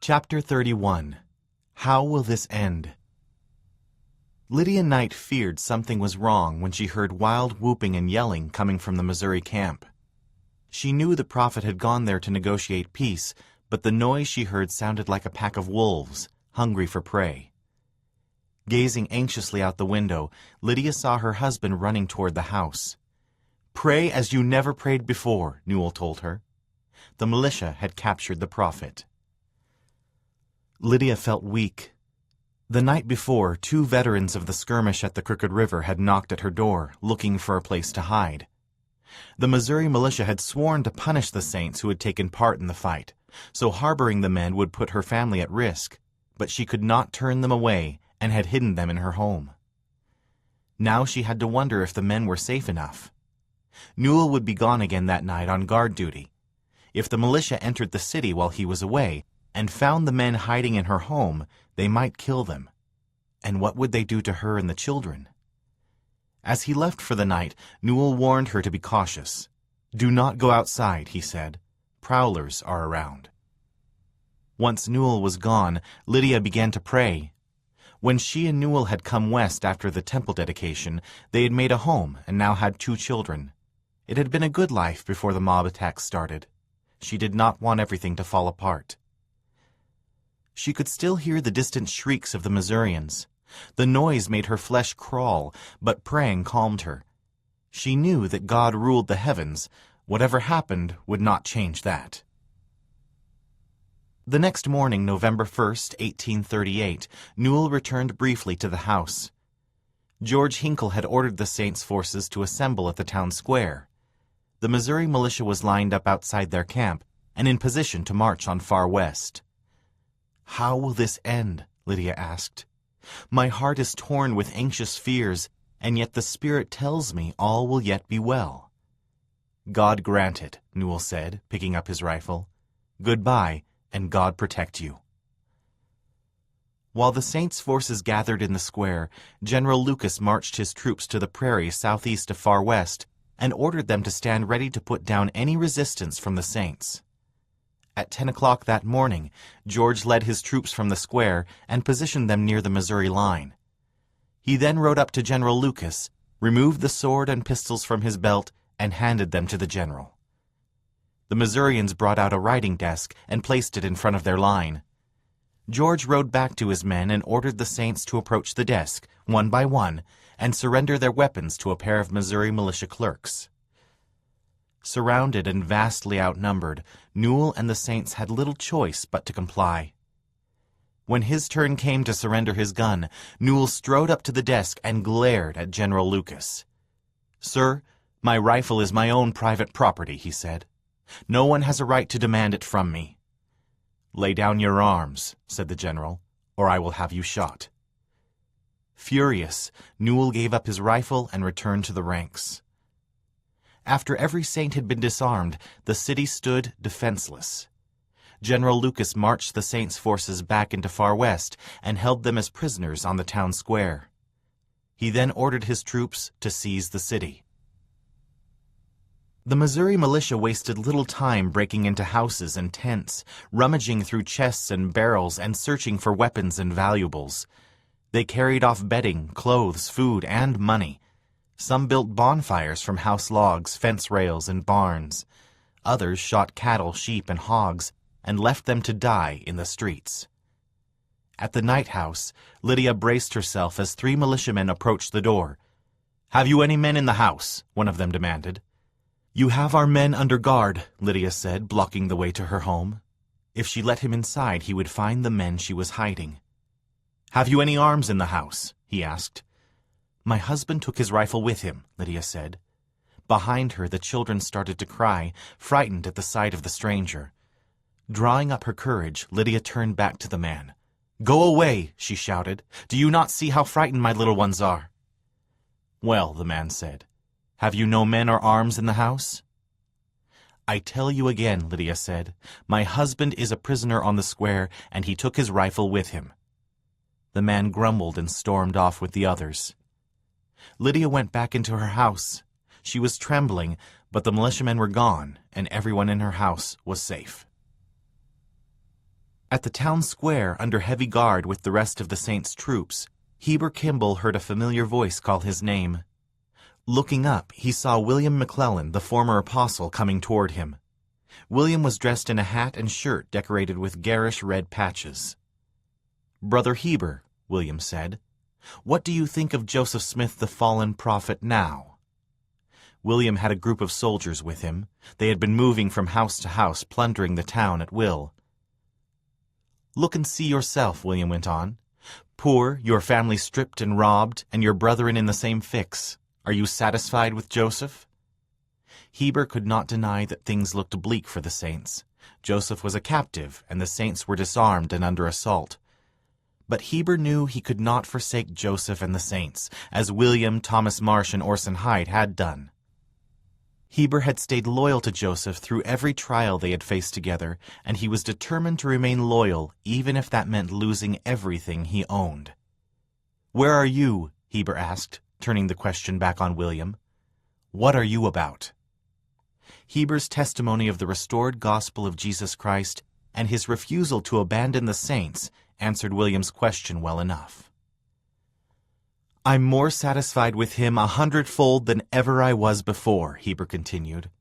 Chapter 31. How Will This End? Lydia Knight feared something was wrong when she heard wild whooping and yelling coming from the Missouri camp. She knew the prophet had gone there to negotiate peace, but the noise she heard sounded like a pack of wolves, hungry for prey. Gazing anxiously out the window, Lydia saw her husband running toward the house. "Pray as you never prayed before," Newell told her. The militia had captured the prophet. Lydia felt weak. The night before, 2 veterans of the skirmish at the Crooked River had knocked at her door, looking for a place to hide. The Missouri militia had sworn to punish the saints who had taken part in the fight, so harboring the men would put her family at risk, but she could not turn them away and had hidden them in her home. Now she had to wonder if the men were safe enough. Newell would be gone again that night on guard duty. If the militia entered the city while he was away and found the men hiding in her home, they might kill them. And what would they do to her and the children? As he left for the night, Newell warned her to be cautious. "Do not go outside," he said. "Prowlers are around." Once Newell was gone, Lydia began to pray. When she and Newell had come west after the temple dedication, they had made a home and now had 2 children. It had been a good life before the mob attacks started. She did not want everything to fall apart. She could still hear the distant shrieks of the Missourians. The noise made her flesh crawl, but praying calmed her. She knew that God ruled the heavens. Whatever happened would not change that. The next morning, November 1st, 1838, Newell returned briefly to the house. George Hinkle had ordered the Saints' forces to assemble at the town square. The Missouri militia was lined up outside their camp and in position to march on Far West. "How will this end?" Lydia asked. "My heart is torn with anxious fears, and yet the Spirit tells me all will yet be well." "God grant it," Newell said, picking up his rifle. "Goodbye, and God protect you." While the Saints' forces gathered in the square, General Lucas marched his troops to the prairie southeast of Far West and ordered them to stand ready to put down any resistance from the Saints. At 10 o'clock that morning, George led his troops from the square and positioned them near the Missouri line. He then rode up to General Lucas, removed the sword and pistols from his belt, and handed them to the general. The Missourians brought out a writing desk and placed it in front of their line. George rode back to his men and ordered the Saints to approach the desk, one by one, and surrender their weapons to a pair of Missouri militia clerks. Surrounded and vastly outnumbered, Newell and the Saints had little choice but to comply. When his turn came to surrender his gun, Newell strode up to the desk and glared at General Lucas. "Sir, my rifle is my own private property," he said. "No one has a right to demand it from me." "Lay down your arms," said the general, "or I will have you shot." Furious, Newell gave up his rifle and returned to the ranks. After every saint had been disarmed, the city stood defenseless. General Lucas marched the Saints' forces back into Far West and held them as prisoners on the town square. He then ordered his troops to seize the city. The Missouri militia wasted little time breaking into houses and tents, rummaging through chests and barrels, and searching for weapons and valuables. They carried off bedding, clothes, food, and money. Some built bonfires from house logs, fence rails, and barns. Others shot cattle, sheep, and hogs, and left them to die in the streets. At the night house, Lydia braced herself as 3 militiamen approached the door. "Have you any men in the house?" one of them demanded. "You have our men under guard," Lydia said, blocking the way to her home. If she let him inside, he would find the men she was hiding. "Have you any arms in the house?" he asked. "My husband took his rifle with him," Lydia said. Behind her, the children started to cry, frightened at the sight of the stranger. Drawing up her courage, Lydia turned back to the man. "Go away," she shouted. "Do you not see how frightened my little ones are?" "Well," the man said, "have you no men or arms in the house?" "I tell you again," Lydia said, "my husband is a prisoner on the square, and he took his rifle with him." The man grumbled and stormed off with the others. Lydia went back into her house. She was trembling, but the militiamen were gone, and everyone in her house was safe. At the town square, under heavy guard with the rest of the Saints' troops, Heber Kimball heard a familiar voice call his name. Looking up, he saw William McClellan, the former apostle, coming toward him. William was dressed in a hat and shirt decorated with garish red patches. "Brother Heber," William said, "what do you think of Joseph Smith, the fallen prophet, now?" William had a group of soldiers with him. They had been moving from house to house, plundering the town at will. "Look and see yourself," William went on. "Poor, your family stripped and robbed, and your brethren in the same fix. Are you satisfied with Joseph?" Heber could not deny that things looked bleak for the Saints. Joseph was a captive, and the Saints were disarmed and under assault. But Heber knew he could not forsake Joseph and the Saints, as William, Thomas Marsh, and Orson Hyde had done. Heber had stayed loyal to Joseph through every trial they had faced together, and he was determined to remain loyal, even if that meant losing everything he owned. "Where are you?" Heber asked, turning the question back on William. "What are you about?" Heber's testimony of the restored gospel of Jesus Christ and his refusal to abandon the Saints answered William's question well enough. "I'm more satisfied with him 100-fold than ever I was before," Heber continued.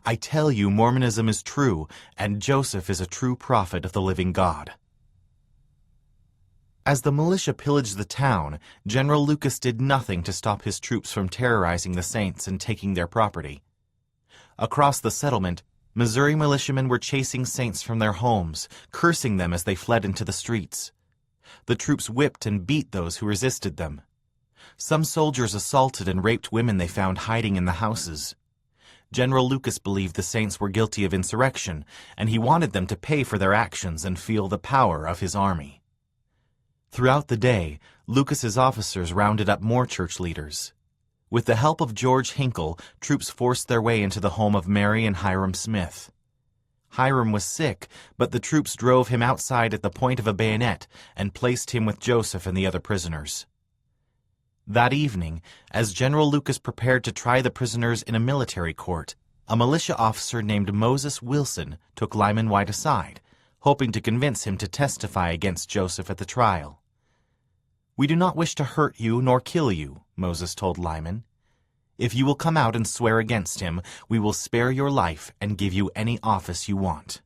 "I tell you, Mormonism is true, and Joseph is a true prophet of the living God." As the militia pillaged the town, General Lucas did nothing to stop his troops from terrorizing the Saints and taking their property. Across the settlement, Missouri militiamen were chasing Saints from their homes, cursing them as they fled into the streets. The troops whipped and beat those who resisted them. Some soldiers assaulted and raped women they found hiding in the houses. General Lucas believed the Saints were guilty of insurrection, and he wanted them to pay for their actions and feel the power of his army. Throughout the day, Lucas's officers rounded up more church leaders. With the help of George Hinkle, troops forced their way into the home of Mary and Hiram Smith. Hiram was sick, but the troops drove him outside at the point of a bayonet and placed him with Joseph and the other prisoners. That evening, as General Lucas prepared to try the prisoners in a military court, a militia officer named Moses Wilson took Lyman White aside, hoping to convince him to testify against Joseph at the trial. "We do not wish to hurt you nor kill you," Moses told Lyman. "If you will come out and swear against him, we will spare your life and give you any office you want."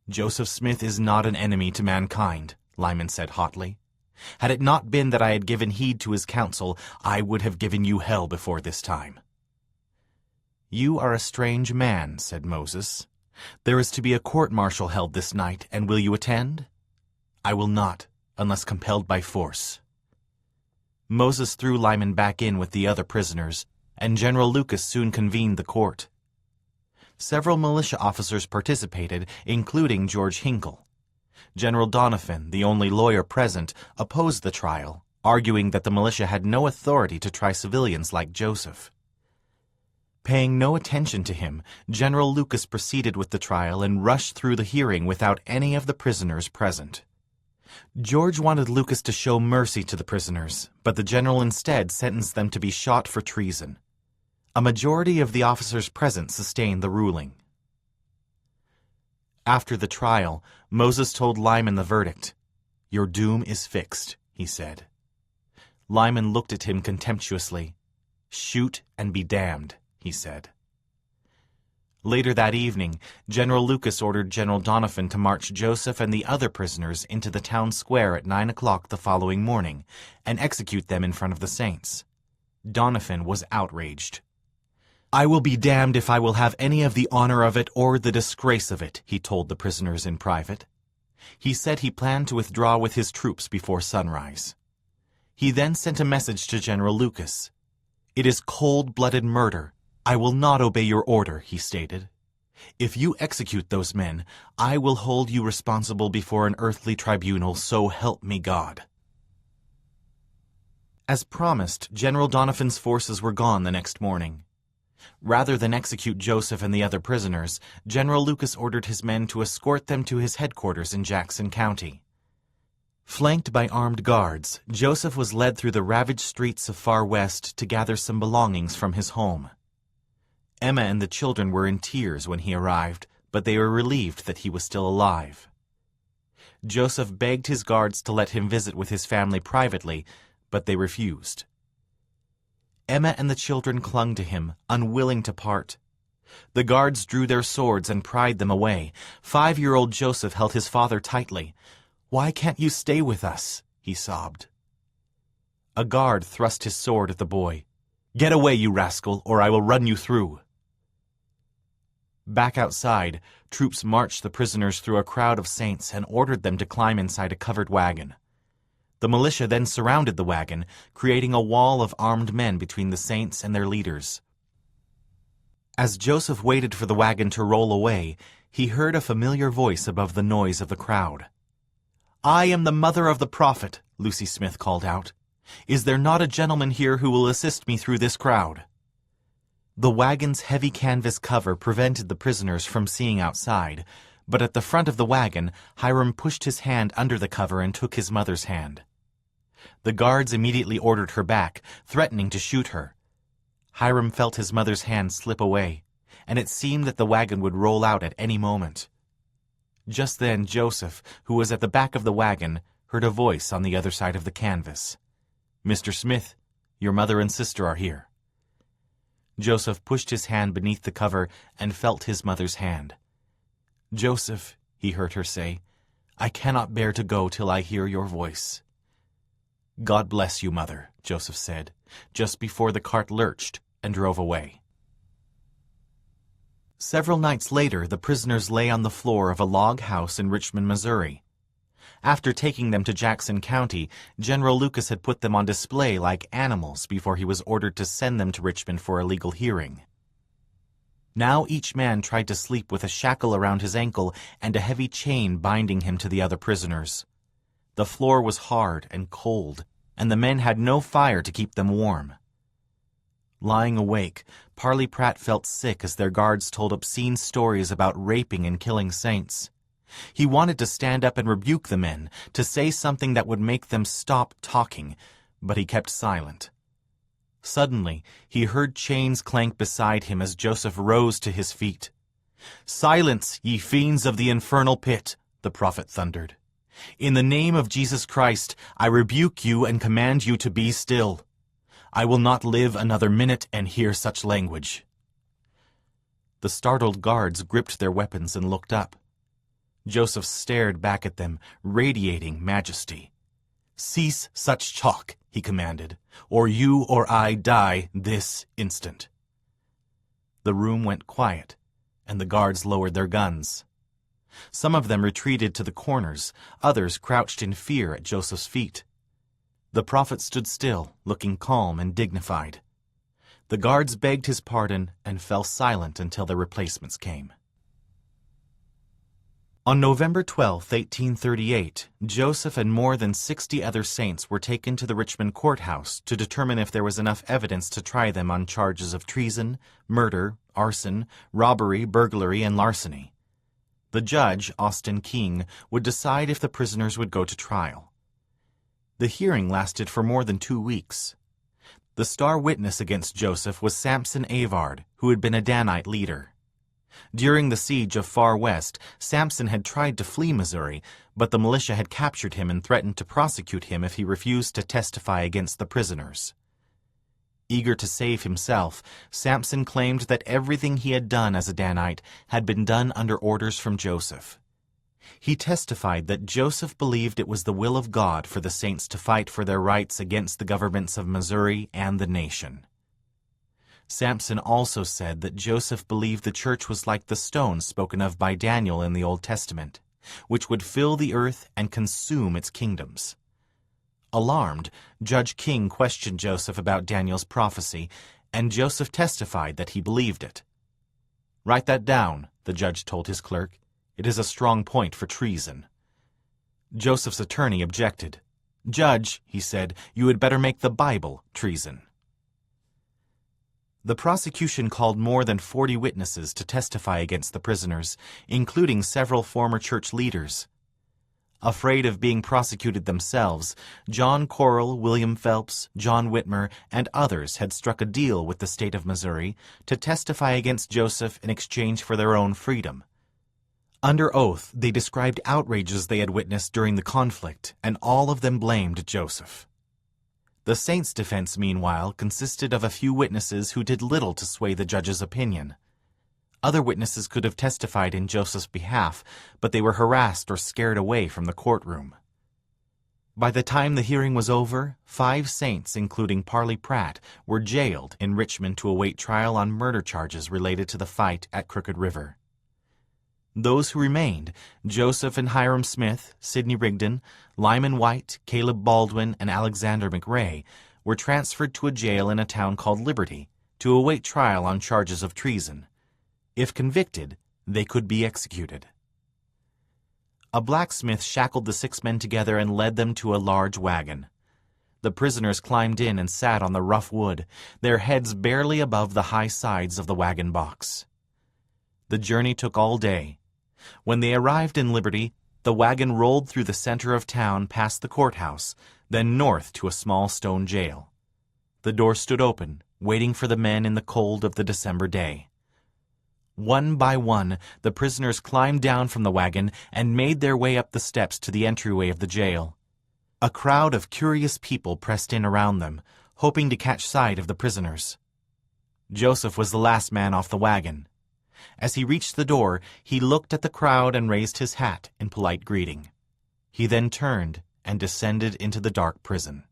"Joseph Smith is not an enemy to mankind," Lyman said hotly. "Had it not been that I had given heed to his counsel, I would have given you hell before this time." "You are a strange man," said Moses. "There is to be a court-martial held this night, and will you attend?" "I will not, unless compelled by force." Moses threw Lyman back in with the other prisoners, and General Lucas soon convened the court. Several militia officers participated, including George Hinkle. General Doniphan, the only lawyer present, opposed the trial, arguing that the militia had no authority to try civilians like Joseph. Paying no attention to him, General Lucas proceeded with the trial and rushed through the hearing without any of the prisoners present. George wanted Lucas to show mercy to the prisoners, but the general instead sentenced them to be shot for treason. A majority of the officers present sustained the ruling. After the trial, Moses told Lyman the verdict. "Your doom is fixed," he said. Lyman looked at him contemptuously. "Shoot and be damned," he said. Later that evening, General Lucas ordered General Doniphan to march Joseph and the other prisoners into the town square at 9 o'clock the following morning and execute them in front of the Saints. Doniphan was outraged. "I will be damned if I will have any of the honor of it or the disgrace of it," he told the prisoners in private. He said he planned to withdraw with his troops before sunrise. He then sent a message to General Lucas. "It is cold-blooded murder. I will not obey your order," he stated. "If you execute those men, I will hold you responsible before an earthly tribunal, so help me God." As promised, General Doniphan's forces were gone the next morning. Rather than execute Joseph and the other prisoners, General Lucas ordered his men to escort them to his headquarters in Jackson County. Flanked by armed guards, Joseph was led through the ravaged streets of Far West to gather some belongings from his home. Emma and the children were in tears when he arrived, but they were relieved that he was still alive. Joseph begged his guards to let him visit with his family privately, but they refused. Emma and the children clung to him, unwilling to part. The guards drew their swords and pried them away. 5-year-old Joseph held his father tightly. "Why can't you stay with us?" he sobbed. A guard thrust his sword at the boy. "Get away, you rascal, or I will run you through." Back outside, troops marched the prisoners through a crowd of saints and ordered them to climb inside a covered wagon. The militia then surrounded the wagon, creating a wall of armed men between the saints and their leaders. As Joseph waited for the wagon to roll away, he heard a familiar voice above the noise of the crowd. "I am the mother of the prophet," Lucy Smith called out. "Is there not a gentleman here who will assist me through this crowd?" The wagon's heavy canvas cover prevented the prisoners from seeing outside, but at the front of the wagon, Hiram pushed his hand under the cover and took his mother's hand. The guards immediately ordered her back, threatening to shoot her. Hiram felt his mother's hand slip away, and it seemed that the wagon would roll out at any moment. Just then, Joseph, who was at the back of the wagon, heard a voice on the other side of the canvas. "Mr. Smith, your mother and sister are here." Joseph pushed his hand beneath the cover and felt his mother's hand. "Joseph," he heard her say, "I cannot bear to go till I hear your voice." "God bless you, Mother," Joseph said, just before the cart lurched and drove away. Several nights later, the prisoners lay on the floor of a log house in Richmond, Missouri. After taking them to Jackson County, General Lucas had put them on display like animals before he was ordered to send them to Richmond for a legal hearing. Now each man tried to sleep with a shackle around his ankle and a heavy chain binding him to the other prisoners. The floor was hard and cold, and the men had no fire to keep them warm. Lying awake, Parley Pratt felt sick as their guards told obscene stories about raping and killing saints. He wanted to stand up and rebuke the men, to say something that would make them stop talking, but he kept silent. Suddenly, he heard chains clank beside him as Joseph rose to his feet. "Silence, ye fiends of the infernal pit," the prophet thundered. "In the name of Jesus Christ, I rebuke you and command you to be still. I will not live another minute and hear such language." The startled guards gripped their weapons and looked up. Joseph stared back at them, radiating majesty. "Cease such talk," he commanded, "or you or I die this instant." The room went quiet, and the guards lowered their guns. Some of them retreated to the corners, others crouched in fear at Joseph's feet. The prophet stood still, looking calm and dignified. The guards begged his pardon and fell silent until their replacements came. On November 12, 1838, Joseph and more than 60 other saints were taken to the Richmond courthouse to determine if there was enough evidence to try them on charges of treason, murder, arson, robbery, burglary, and larceny. The judge, Austin King, would decide if the prisoners would go to trial. The hearing lasted for more than 2 weeks. The star witness against Joseph was Samson Avard, who had been a Danite leader. During the siege of Far West, Samson had tried to flee Missouri, but the militia had captured him and threatened to prosecute him if he refused to testify against the prisoners. Eager to save himself, Samson claimed that everything he had done as a Danite had been done under orders from Joseph. He testified that Joseph believed it was the will of God for the saints to fight for their rights against the governments of Missouri and the nation. Samson also said that Joseph believed the church was like the stone spoken of by Daniel in the Old Testament, which would fill the earth and consume its kingdoms. Alarmed, Judge King questioned Joseph about Daniel's prophecy, and Joseph testified that he believed it. "Write that down," the judge told his clerk. "It is a strong point for treason." Joseph's attorney objected. "Judge," he said, "you had better make the Bible treason." The prosecution called more than 40 witnesses to testify against the prisoners, including several former church leaders. Afraid of being prosecuted themselves, John Corrill, William Phelps, John Whitmer, and others had struck a deal with the state of Missouri to testify against Joseph in exchange for their own freedom. Under oath, they described outrages they had witnessed during the conflict, and all of them blamed Joseph. The saints' defense, meanwhile, consisted of a few witnesses who did little to sway the judge's opinion. Other witnesses could have testified in Joseph's behalf, but they were harassed or scared away from the courtroom. By the time the hearing was over, 5 saints, including Parley Pratt, were jailed in Richmond to await trial on murder charges related to the fight at Crooked River. Those who remained, Joseph and Hiram Smith, Sidney Rigdon, Lyman White, Caleb Baldwin, and Alexander McRae, were transferred to a jail in a town called Liberty to await trial on charges of treason. If convicted, they could be executed. A blacksmith shackled the 6 men together and led them to a large wagon. The prisoners climbed in and sat on the rough wood, their heads barely above the high sides of the wagon box. The journey took all day. When they arrived in Liberty, the wagon rolled through the center of town past the courthouse, then north to a small stone jail. The door stood open, waiting for the men in the cold of the December day. One by one, the prisoners climbed down from the wagon and made their way up the steps to the entryway of the jail. A crowd of curious people pressed in around them, hoping to catch sight of the prisoners. Joseph was the last man off the wagon. As he reached the door, he looked at the crowd and raised his hat in polite greeting. He then turned and descended into the dark prison.